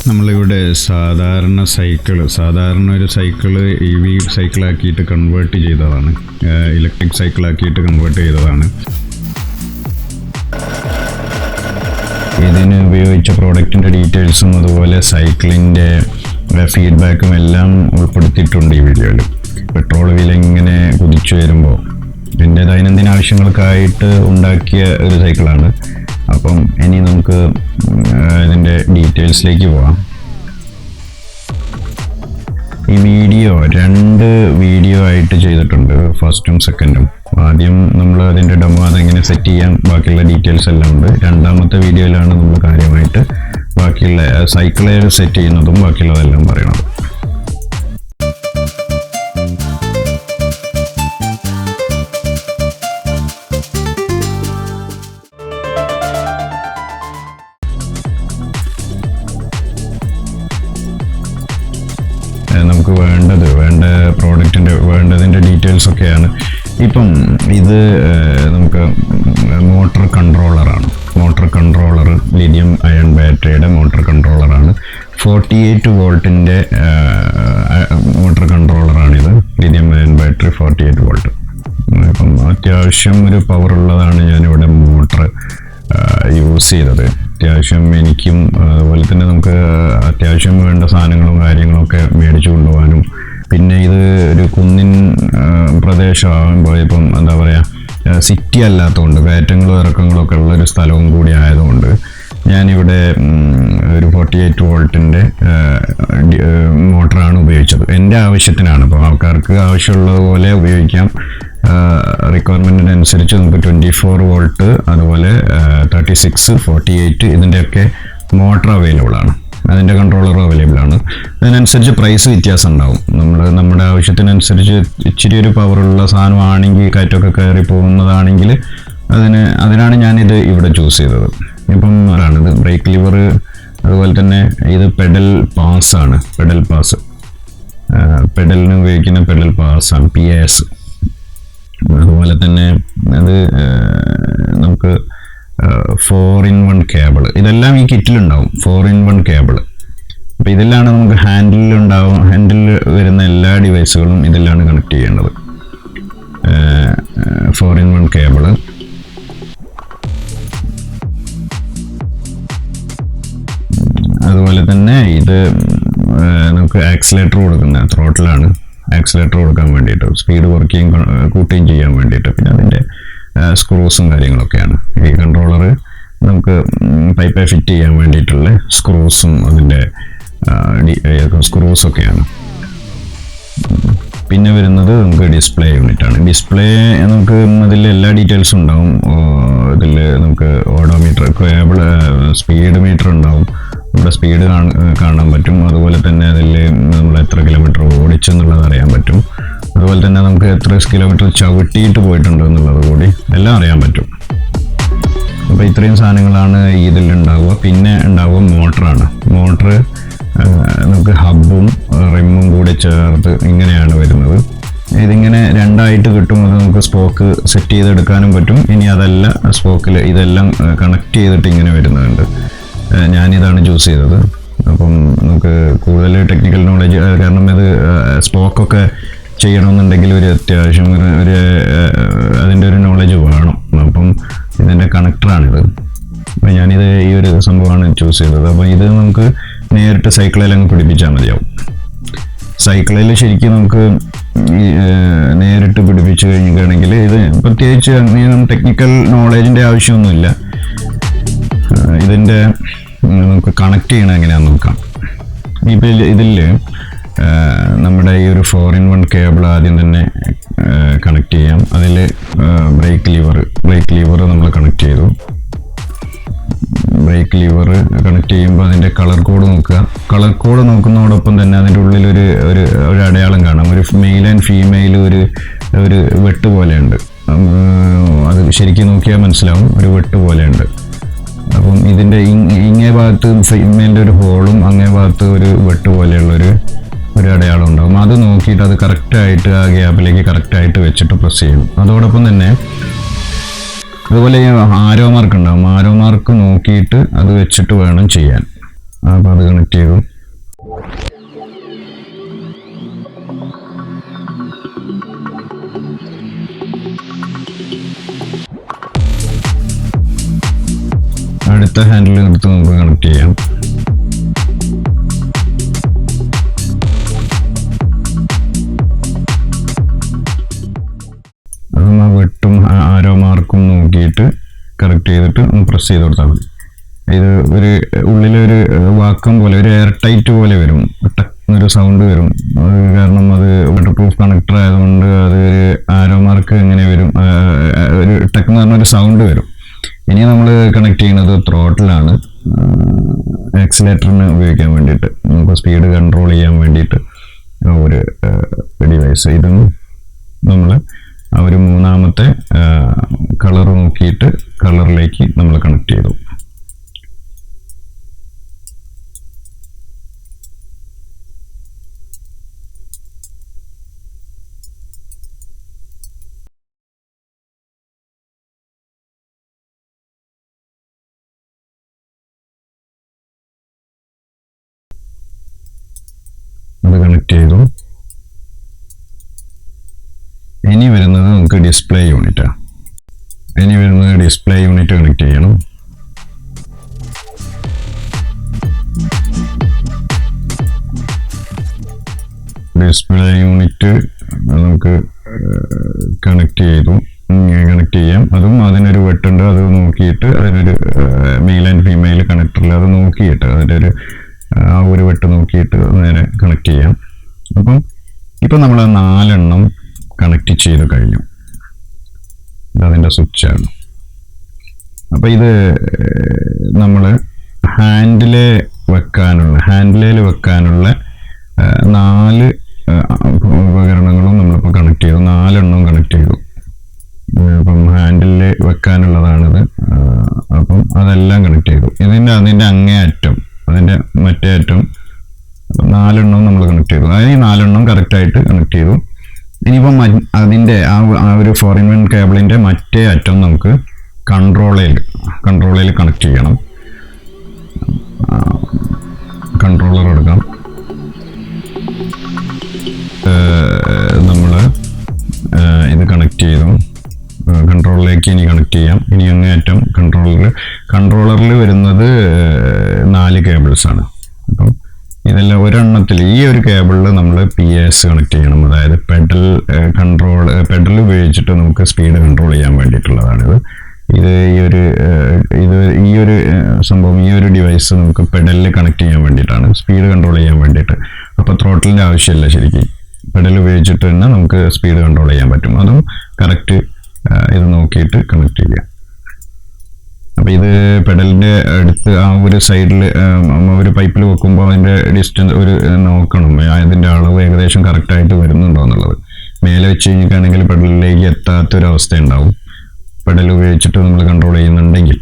നമ്മളിവിടെ സാധാരണ ഒരു സൈക്കിള് EV സൈക്കിളാക്കിയിട്ട് കൺവേർട്ട് ചെയ്തതാണ്, ഇലക്ട്രിക് സൈക്കിളാക്കിയിട്ട് കൺവേർട്ട് ചെയ്തതാണ്. ഇതിന് ഉപയോഗിച്ച പ്രോഡക്റ്റിൻ്റെ ഡീറ്റെയിൽസും അതുപോലെ സൈക്കിളിൻ്റെ ഫീഡ്ബാക്കും എല്ലാം ഉൾപ്പെടുത്തിയിട്ടുണ്ട് ഈ വീഡിയോയിൽ. പെട്രോൾ വില ഇങ്ങനെ കുതിച്ചു വരുമ്പോൾ എൻ്റെ ദൈനംദിന ആവശ്യങ്ങൾക്കായിട്ട് ഉണ്ടാക്കിയ ഒരു സൈക്കിളാണ്. അപ്പം ഇനി നമുക്ക് ഇതിൻ്റെ ഡീറ്റെയിൽസിലേക്ക് പോവാം. ഈ രണ്ട് വീഡിയോ ആയിട്ട് ചെയ്തിട്ടുണ്ട്, ഫസ്റ്റും സെക്കൻഡും. ആദ്യം നമ്മൾ അതിൻ്റെ ഡെമോ അതെങ്ങനെ സെറ്റ് ചെയ്യാം, ബാക്കിയുള്ള ഡീറ്റെയിൽസ് എല്ലാം ഉണ്ട്. രണ്ടാമത്തെ വീഡിയോയിലാണ് നമ്മൾ കാര്യമായിട്ട് ബാക്കിയുള്ള സൈക്കിളെ സെറ്റ് ചെയ്യുന്നതും ബാക്കിയുള്ളതെല്ലാം പറയണത്. നമുക്ക് വേണ്ട വേണ്ടതിൻ്റെ ഡീറ്റെയിൽസൊക്കെയാണ്. ഇപ്പം ഇത് നമുക്ക് മോട്ടോർ കൺട്രോളർ ലിഥിയം അയൺ ബാറ്ററിയുടെ മോട്ടോർ കൺട്രോളറാണ്. 48 വോൾട്ടിൻ്റെ മോട്ടോർ കൺട്രോളറാണിത്. Lithium ion battery 48 volt. ഇപ്പം അത്യാവശ്യം ഒരു പവറുള്ളതാണ് ഞാനിവിടെ മോട്ടർ യൂസ് ചെയ്തത്. അത്യാവശ്യം എനിക്കും അതുപോലെ തന്നെ നമുക്ക് അത്യാവശ്യം വേണ്ട സാധനങ്ങളും കാര്യങ്ങളൊക്കെ മേടിച്ചു കൊണ്ടുപോകാനും, പിന്നെ ഇത് ഒരു കുന്നിൻ പ്രദേശമാകുമ്പോൾ ഇപ്പം എന്താ പറയുക, സിറ്റി അല്ലാത്തതുകൊണ്ട് കയറ്റങ്ങളും ഇറക്കങ്ങളും ഒക്കെ ഉള്ളൊരു സ്ഥലവും കൂടി ആയതുകൊണ്ട് ഞാനിവിടെ ഒരു 48 വോൾട്ടിൻ്റെ മോട്ടറാണ് ഉപയോഗിച്ചത്. എൻ്റെ ആവശ്യത്തിനാണ്. അപ്പോൾ ആൾക്കാർക്ക് ആവശ്യമുള്ളതുപോലെ ഉപയോഗിക്കാം. റിക്വയർമെൻറ്റിനനുസരിച്ച് നമുക്ക് 24 വോൾട്ട് അതുപോലെ 36, 48 ഇതിൻ്റെയൊക്കെ മോട്ടർ അവൈലബിൾ ആണ്. അതിൻ്റെ കൺട്രോളറും അവൈലബിൾ ആണ്. അതിനനുസരിച്ച് പ്രൈസ് വ്യത്യാസം ഉണ്ടാവും. നമ്മുടെ ആവശ്യത്തിനനുസരിച്ച് ഇച്ചിരി ഒരു പവറുള്ള സാധനമാണെങ്കിൽ, കാറ്റൊക്കെ കയറി പോകുന്നതാണെങ്കിൽ അതിനാണ് ഞാനിത് ഇവിടെ ചൂസ് ചെയ്തത്. ഇപ്പം അതാണിത് ബ്രേക്ക് ലിവർ. അതുപോലെ തന്നെ ഇത് പെഡൽ പാസ്സാണ്. പെഡലിന് ഉപയോഗിക്കുന്ന പെഡൽ പാസ്സാണ്, PAS. അതുപോലെ തന്നെ അത് നമുക്ക് 4-in-1 കേബിൾ, ഇതെല്ലാം ഈ കിറ്റിലുണ്ടാവും. 4-in-1 cable. അപ്പോൾ ഇതിലാണ് നമുക്ക് ഹാൻഡിൽ വരുന്ന എല്ലാ ഡിവൈസുകളും ഇതിലാണ് കണക്ട് ചെയ്യേണ്ടത്. 4-in-1 cable. അതുപോലെ തന്നെ ഇത് നമുക്ക് ആക്സിലേറ്റർ കൊടുക്കുന്ന ത്രോട്ടിലാണ്. ആക്സിലേറ്റർ കൊടുക്കാൻ വേണ്ടിയിട്ട്, സ്പീഡ് കുറയ്ക്കുകയും കൂട്ടുകയും ചെയ്യാൻ വേണ്ടിയിട്ട്. പിന്നെ അതിൻ്റെ സ്ക്രൂസും കാര്യങ്ങളൊക്കെയാണ്. ഈ കൺട്രോളർ നമുക്ക് പൈപ്പ് ഫിറ്റ് ചെയ്യാൻ വേണ്ടിയിട്ടുള്ള സ്ക്രൂസും അതിൻ്റെ സ്ക്രൂസൊക്കെയാണ്. പിന്നെ വരുന്നത് നമുക്ക് ഡിസ്പ്ലേ യൂണിറ്റാണ്. ഡിസ്പ്ലേ നമുക്ക് അതിൽ എല്ലാ ഡീറ്റെയിൽസും ഉണ്ടാവും. ഇതിൽ നമുക്ക് ഓഡോമീറ്റർ, കേബിൾ, സ്പീഡ് മീറ്റർ ഉണ്ടാവും. നമ്മുടെ സ്പീഡ് കാണാൻ പറ്റും. അതുപോലെ തന്നെ അതിൽ നമ്മൾ എത്ര കിലോമീറ്റർ ഓടിച്ചെന്നുള്ളത് അറിയാൻ പറ്റും. അതുപോലെ തന്നെ നമുക്ക് എത്ര കിലോമീറ്റർ ചവിട്ടിയിട്ട് പോയിട്ടുണ്ട് എന്നുള്ളത് കൂടി എല്ലാം അറിയാൻ പറ്റും. അപ്പോൾ ഇത്രയും സാധനങ്ങളാണ് ഇതിലുണ്ടാവുക. പിന്നെ ഉണ്ടാവുക മോട്ടറാണ്. മോട്ടർ നമുക്ക് ഹബ്ബും റിമ്മും കൂടി ചേർത്ത് ഇങ്ങനെയാണ് വരുന്നത്. ഇതിങ്ങനെ രണ്ടായിട്ട് കിട്ടുമ്പോൾ നമുക്ക് സ്പോക്ക് സെറ്റ് ചെയ്തെടുക്കാനും പറ്റും. ഇനി അതല്ല, സ്പോക്കിൽ ഇതെല്ലാം കണക്ട് ചെയ്തിട്ട് ഇങ്ങനെ വരുന്നുണ്ട്. ഞാനിതാണ് ചൂസ് ചെയ്തത്. അപ്പം നമുക്ക് കൂടുതൽ ടെക്നിക്കൽ നോളജ്, കാരണം ഇത് സ്പോക്കൊക്കെ ചെയ്യണമെന്നുണ്ടെങ്കിൽ ഒരു അത്യാവശ്യം അതിൻ്റെ ഒരു നോളജ് വേണം. അപ്പം ഇതിൻ്റെ കണക്ടറാണിത്. അപ്പം ഞാനിത് ഈ ഒരു സംഭവമാണ് ചൂസ് ചെയ്തത്. അപ്പോൾ ഇത് നമുക്ക് നേരിട്ട് സൈക്കിളിൽ അങ്ങ് പിടിപ്പിച്ചാൽ മതിയാവും. സൈക്കിളിൽ ശരിക്കും നമുക്ക് നേരിട്ട് പിടിപ്പിച്ച് കഴിഞ്ഞിട്ടാണെങ്കിൽ ഇത് പ്രത്യേകിച്ച് ടെക്നിക്കൽ നോളജിൻ്റെ ആവശ്യമൊന്നുമില്ല. ഇതിൻ്റെ നമുക്ക് കണക്ട് ചെയ്യണം എങ്ങനെയാണെന്ന് നോക്കാം. ഇതിൽ നമ്മുടെ ഈ ഒരു 4-in-1 കേബിൾ ആദ്യം തന്നെ കണക്ട് ചെയ്യാം. അതിൽ ബ്രേക്ക് ലിവർ നമ്മൾ കണക്ട് ചെയ്തു. ബ്രേക്ക് ലിവർ കണക്ട് ചെയ്യുമ്പോൾ അതിൻ്റെ കളർ കോഡ് നോക്കുക. കളർ കോഡ് നോക്കുന്നതോടൊപ്പം തന്നെ അതിൻ്റെ ഉള്ളിൽ ഒരു അടയാളം കാണാം. ഒരു മെയിൽ ആൻഡ് ഫീമെയിൽ ഒരു വെട്ട് പോലെയുണ്ട്. അത് ശരിക്കും നോക്കിയാൽ മനസ്സിലാവും, ഒരു വെട്ട് പോലെയുണ്ട്. അപ്പം ഇതിൻ്റെ ഇങ്ങേ ഭാഗത്ത് ഫീമെയിലിൻ്റെ ഒരു ഹോളും അങ്ങേ ഭാഗത്ത് ഒരു വെട്ട് പോലെയുള്ളൊരു അടയാളം ഉണ്ടാകും. അത് നോക്കിയിട്ട് അത് കറക്റ്റായിട്ട് ആ ഗ്യാപ്പിലേക്ക് കറക്റ്റായിട്ട് വെച്ചിട്ട് പ്രസ് ചെയ്യണം. അതോടൊപ്പം തന്നെ അതുപോലെ ആരോ മാർക്ക് ഉണ്ടാകും. ആരോ മാർക്ക് നോക്കിയിട്ട് അത് വെച്ചിട്ട് വേണം ചെയ്യാൻ. അപ്പോൾ അത് കണക്ട് ചെയ്തു. അടുത്ത ഹാൻഡിൽ എടുത്ത് നമുക്ക് കണക്ട് ചെയ്യാം. അതും ആ വെട്ടും ആരോ മാർക്കും നോക്കിയിട്ട് കറക്റ്റ് ചെയ്തിട്ട് പ്രസ് ചെയ്ത് കൊടുത്താൽ മതി. ഇത് ഒരു ഉള്ളിലൊരു വാക്കം പോലെ, ഒരു എയർ ടൈറ്റ് പോലെ വരും, ഒരു സൗണ്ട് വരും. അത് കാരണം അത് വാട്ടർ പ്രൂഫ് കണക്ടർ ആയതുകൊണ്ട് അത് ഒരു ആരോ മാർക്ക് എങ്ങനെ വരും, ഒരു ടെക് എന്ന് പറഞ്ഞൊരു സൗണ്ട് വരും. ഇനി നമ്മൾ കണക്ട് ചെയ്യുന്നത് ത്രോട്ടിലാണ്, ആക്സിലേറ്ററിന് ഉപയോഗിക്കാൻ വേണ്ടിയിട്ട്, നമുക്ക് സ്പീഡ് കൺട്രോൾ ചെയ്യാൻ വേണ്ടിയിട്ട് ഒരു ഡിവൈസ്. ഇതും നമ്മൾ ആ ഒരു മൂന്നാമത്തെ കളർ നോക്കിയിട്ട് കളറിലേക്ക് നമ്മൾ കണക്ട് ചെയ്തു. അത് കണക്ട് ചെയ്തു. ഇനി വരുന്നത് നമുക്ക് ഡിസ്പ്ലേ യൂണിറ്റാണ്. ഇനി വരുന്നത് ഡിസ്പ്ലേ യൂണിറ്റ് കണക്ട് ചെയ്യണം. ഡിസ്പ്ലേ യൂണിറ്റ് നമുക്ക് കണക്ട് ചെയ്യാം. അതും അതിനൊരു വെട്ടുണ്ട്, അത് നോക്കിയിട്ട് അതിനൊരു മെയിൽ ആൻഡ് ഫീമെയിൽ കണക്ടറിൽ അത് നോക്കിയിട്ട് അതിൻ്റെ ആ ഒരു വെട്ട് നോക്കിയിട്ട് നേരെ കണക്ട് ചെയ്യാം. ഇപ്പം നമ്മൾ 4 എണ്ണം കണക്ട് ചെയ്ത് കഴിഞ്ഞു. ഇതതിൻ്റെ സ്വിച്ചാണ്. അപ്പോൾ ഇത് നമ്മൾ ഹാൻഡിൽ വെക്കാനുള്ള 4 ഉപകരണങ്ങളും നമ്മളിപ്പോൾ കണക്ട് ചെയ്തു. 4 എണ്ണം കണക്ട് ചെയ്തു. അപ്പം ഹാൻഡിൽ വെക്കാനുള്ളതാണിത്. അപ്പം അതെല്ലാം കണക്ട് ചെയ്തു. അതിൻ്റെ അങ്ങേ അറ്റം, അതിൻ്റെ മറ്റേ അറ്റം 4 എണ്ണം നമ്മൾ കണക്ട് ചെയ്തു. അതായത് ഈ 4 എണ്ണം കറക്റ്റായിട്ട് കണക്ട് ചെയ്തു. ഇനിയിപ്പം അതിൻ്റെ ആ ഒരു 4-in-1 കേബിളിൻ്റെ മറ്റേ അറ്റം നമുക്ക് കൺട്രോളിൽ കണക്ട് ചെയ്യണം. കൺട്രോളർ എടുക്കാം. നമ്മൾ ഇത് കണക്ട് ചെയ്തു. കൺട്രോളറിലേക്ക് ഇനി കണക്ട് ചെയ്യാം. ഇനി അങ്ങേയറ്റം കൺട്രോളറിൽ വരുന്നത് 4 കേബിൾസ് ആണ്. അപ്പം ഇതെല്ലാം ഒരെണ്ണത്തിൽ, ഈ ഒരു കേബിളിൽ നമ്മൾ PS കണക്ട് ചെയ്യണം. അതായത് പെഡൽ ഉപയോഗിച്ചിട്ട് നമുക്ക് സ്പീഡ് കൺട്രോൾ ചെയ്യാൻ വേണ്ടിയിട്ടുള്ളതാണിത്. ഈ ഒരു സംഭവം, ഈ ഒരു ഡിവൈസ് നമുക്ക് പെഡലിൽ കണക്ട് ചെയ്യാൻ വേണ്ടിയിട്ടാണ്, സ്പീഡ് കൺട്രോൾ ചെയ്യാൻ വേണ്ടിയിട്ട്. അപ്പോൾ ത്രോട്ടിലിൻ്റെ ആവശ്യമില്ല. ശരിക്കും പെഡൽ ഉപയോഗിച്ചിട്ട് തന്നെ നമുക്ക് സ്പീഡ് കൺട്രോൾ ചെയ്യാൻ പറ്റും. അതും കറക്റ്റ് ഇത് നോക്കിയിട്ട് കണക്ട് ചെയ്യാം. അപ്പോൾ ഇത് പെഡലിൻ്റെ അടുത്ത് ആ ഒരു സൈഡിൽ ഒരു പൈപ്പിൽ വെക്കുമ്പോൾ അതിൻ്റെ ഡിസ്റ്റൻസ് നോക്കണം, അതിൻ്റെ അളവ് ഏകദേശം കറക്റ്റായിട്ട് വരുന്നുണ്ടോ എന്നുള്ളത്. മേലെ വെച്ച് കഴിഞ്ഞിട്ടാണെങ്കിൽ പെഡലിലേക്ക് എത്താത്തൊരവസ്ഥ ഉണ്ടാവും, പെഡൽ ഉപയോഗിച്ചിട്ട് നമ്മൾ കൺട്രോൾ ചെയ്യുന്നുണ്ടെങ്കിൽ.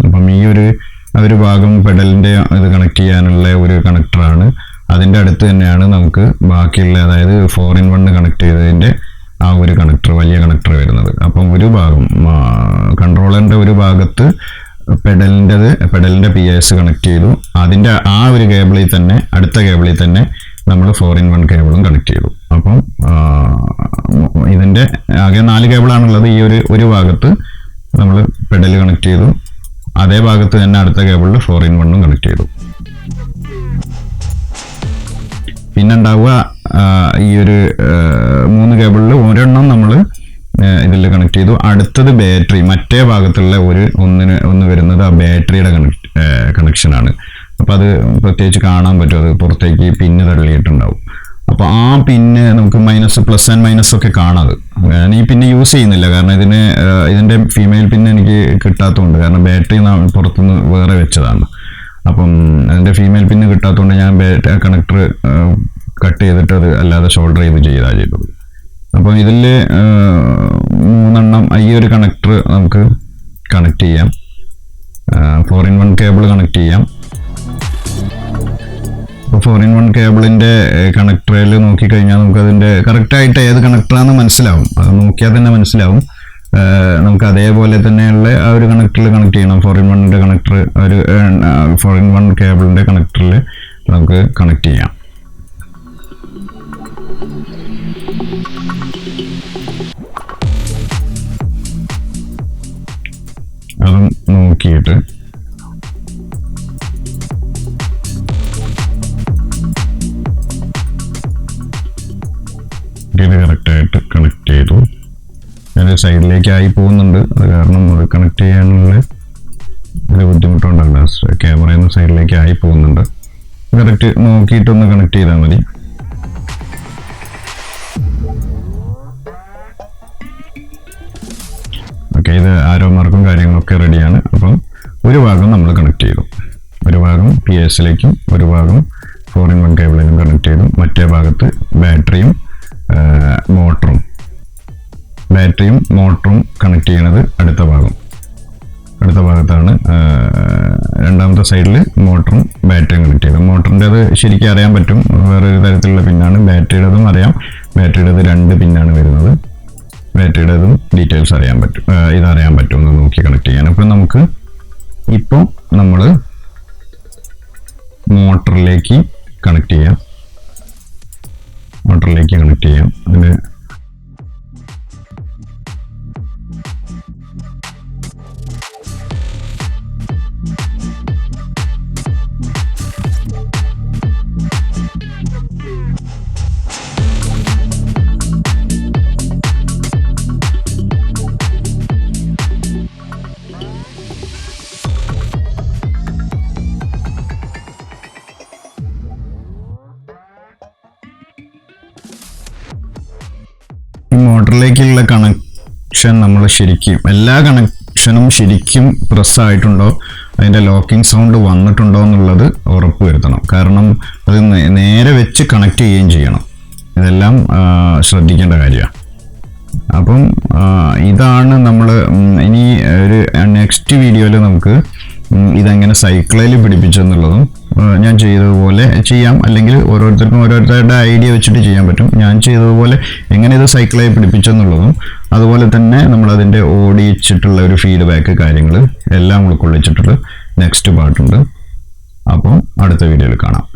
അപ്പം ഈ ഒരു ഭാഗം പെഡലിൻ്റെ ഇത് കണക്ട് ചെയ്യാനുള്ള ഒരു കണക്ടറാണ്. അതിൻ്റെ അടുത്ത് തന്നെയാണ് നമുക്ക് ബാക്കിയുള്ള, അതായത് 4-in-1 കണക്ട് ചെയ്തതിൻ്റെ ആ ഒരു കണക്ടർ, വലിയ കണക്ടർ വരുന്നത്. അപ്പം ഒരു ഭാഗം കൺട്രോളറിൻ്റെ ഒരു ഭാഗത്ത് പെഡലിൻ്റെ PS കണക്ട് ചെയ്തു. അതിൻ്റെ ആ ഒരു കേബിളിൽ തന്നെ, അടുത്ത കേബിളിൽ തന്നെ നമ്മൾ 4-in-1 കേബിളും കണക്ട് ചെയ്തു. അപ്പം ഇതിൻ്റെ ആകെ 4 കേബിളാണുള്ളത്. ഈ ഒരു ഭാഗത്ത് നമ്മൾ പെഡൽ കണക്ട് ചെയ്തു. അതേ ഭാഗത്ത് തന്നെ അടുത്ത കേബിളിൽ 4-in-1 കണക്ട് ചെയ്തു. പിന്നെ ഉണ്ടാവുക ഈ ഒരു 3 കേബിളിൽ ഒരെണ്ണം നമ്മൾ ഇതിൽ കണക്ട് ചെയ്തു. അടുത്തത് ബാറ്ററി, മറ്റേ ഭാഗത്തുള്ള ഒന്ന് വരുന്നത് ആ ബാറ്ററിയുടെ കണക്ഷനാണ്. അപ്പോൾ അത് പ്രത്യേകിച്ച് കാണാൻ പറ്റും, അത് പുറത്തേക്ക് പിന്ന് തള്ളിയിട്ടുണ്ടാവും. അപ്പോൾ ആ പിന്ന് നമുക്ക് പ്ലസ് ആൻഡ് മൈനസ് ഒക്കെ കാണാതെ. ഞാൻ ഈ പിന്നെ യൂസ് ചെയ്യുന്നില്ല, കാരണം ഇതിൻ്റെ ഫീമെയിൽ പിന്ന് എനിക്ക് കിട്ടാത്തതുകൊണ്ട്, കാരണം ബാറ്ററി പുറത്തുനിന്ന് വേറെ വെച്ചതാണ്. അപ്പം അതിൻ്റെ ഫീമെയിൽ പിന്ന് കിട്ടാത്തതുകൊണ്ട് ഞാൻ കണക്ടർ കട്ട് ചെയ്തിട്ട് അത് അല്ലാതെ ഷോൾഡർ ചെയ്തത്. അപ്പം ഇതിൽ 3 എണ്ണം ഈ ഒരു കണക്ടർ നമുക്ക് കണക്ട് ചെയ്യാം. 4-in-1 കേബിൾ കണക്ട് ചെയ്യാം. അപ്പോൾ 4-in-1 കേബിളിൻ്റെ കണക്ടറിൽ നോക്കിക്കഴിഞ്ഞാൽ നമുക്ക് അതിൻ്റെ കറക്റ്റായിട്ട് ഏത് കണക്ടറാണെന്ന് മനസ്സിലാവും. അത് നോക്കിയാൽ തന്നെ മനസ്സിലാവും. നമുക്ക് അതേപോലെ തന്നെയുള്ള ആ ഒരു കണക്ടറിൽ കണക്ട് ചെയ്യണം. 4-in-1 കണക്ടർ, ഒരു 4-in-1 കേബിളിൻ്റെ കണക്ടറിൽ നമുക്ക് കണക്ട് ചെയ്യാം. അതും നോക്കിയിട്ട് ഇത് കറക്റ്റായിട്ട് കണക്ട് ചെയ്തു. ഞാൻ സൈഡിലേക്ക് ആയി പോകുന്നുണ്ട്, അത് കാരണം അത് കണക്ട് ചെയ്യാനുള്ള ഒരു ബുദ്ധിമുട്ടുണ്ടല്ലോ, ക്യാമറയിൽ നിന്ന് സൈഡിലേക്ക് ആയി പോകുന്നുണ്ട്. കറക്റ്റ് നോക്കിയിട്ടൊന്ന് കണക്ട് ചെയ്താൽ മതി. ഓക്കെ, ഇത് ആരോ മാർക്കും കാര്യങ്ങളൊക്കെ റെഡിയാണ്. അപ്പം ഒരു ഭാഗം നമ്മൾ കണക്ട് ചെയ്തു, ഒരു ഭാഗം PS-ലേക്കും ഒരു ഭാഗം 4-in-1 കേബിളിലും കണക്ട് ചെയ്തു. മറ്റേ ഭാഗത്ത് ബാറ്ററിയും മോട്ടറും കണക്ട് ചെയ്യണത് അടുത്ത ഭാഗത്താണ്. രണ്ടാമത്തെ സൈഡിൽ മോട്ടറും ബാറ്ററിയും കണക്ട് ചെയ്തു. മോട്ടറിൻ്റെ അത് ശരിക്കും അറിയാൻ പറ്റും, വേറൊരു തരത്തിലുള്ള പിന്നാണ്. ബാറ്ററിയുടേതും അറിയാം, ബാറ്ററിയുടേത് 2 പിന്നാണ് വരുന്നത്. ബാറ്ററിയുടേതും ഡീറ്റെയിൽസ് അറിയാൻ പറ്റും, ഇതറിയാൻ പറ്റും എന്ന് നോക്കി കണക്ട് ചെയ്യാൻ. അപ്പം നമുക്ക് ഇപ്പോൾ നമ്മൾ മോട്ടറിലേക്ക് കണക്ട് ചെയ്യാം. അതിന് മോട്ടറിലേക്കുള്ള കണക്ഷൻ നമ്മൾ ശരിക്കും എല്ലാ കണക്ഷനും ശരിക്കും പ്രസ്സായിട്ടുണ്ടോ, അതിൻ്റെ ലോക്കിംഗ് സൗണ്ട് വന്നിട്ടുണ്ടോ എന്നുള്ളത് ഉറപ്പ് വരുത്തണം. കാരണം അത് നേരെ വെച്ച് കണക്ട് ചെയ്യുകയും ചെയ്യണം. ഇതെല്ലാം ശ്രദ്ധിക്കേണ്ട കാര്യമാണ്. അപ്പം ഇതാണ് നമ്മൾ ഇനി ഒരു നെക്സ്റ്റ് വീഡിയോയിൽ നമുക്ക് ഇതെങ്ങനെ സൈക്കിളിൽ പിടിപ്പിച്ചെന്നുള്ളതും ഞാൻ ചെയ്തതുപോലെ ചെയ്യാം, അല്ലെങ്കിൽ ഓരോരുത്തർക്കും ഓരോരുത്തരുടെ ഐഡിയ വെച്ചിട്ട് ചെയ്യാൻ പറ്റും. ഞാൻ ചെയ്തതുപോലെ എങ്ങനെ ഇത് സൈക്കിളായി പിടിപ്പിച്ചെന്നുള്ളതും അതുപോലെ തന്നെ നമ്മളതിൻ്റെ ഓടിച്ചിട്ടുള്ള ഒരു ഫീഡ്ബാക്ക് കാര്യങ്ങൾ എല്ലാം ഉൾക്കൊള്ളിച്ചിട്ടുള്ള നെക്സ്റ്റ് പാർട്ടുണ്ട്. അപ്പം അടുത്ത വീഡിയോയിൽ കാണാം.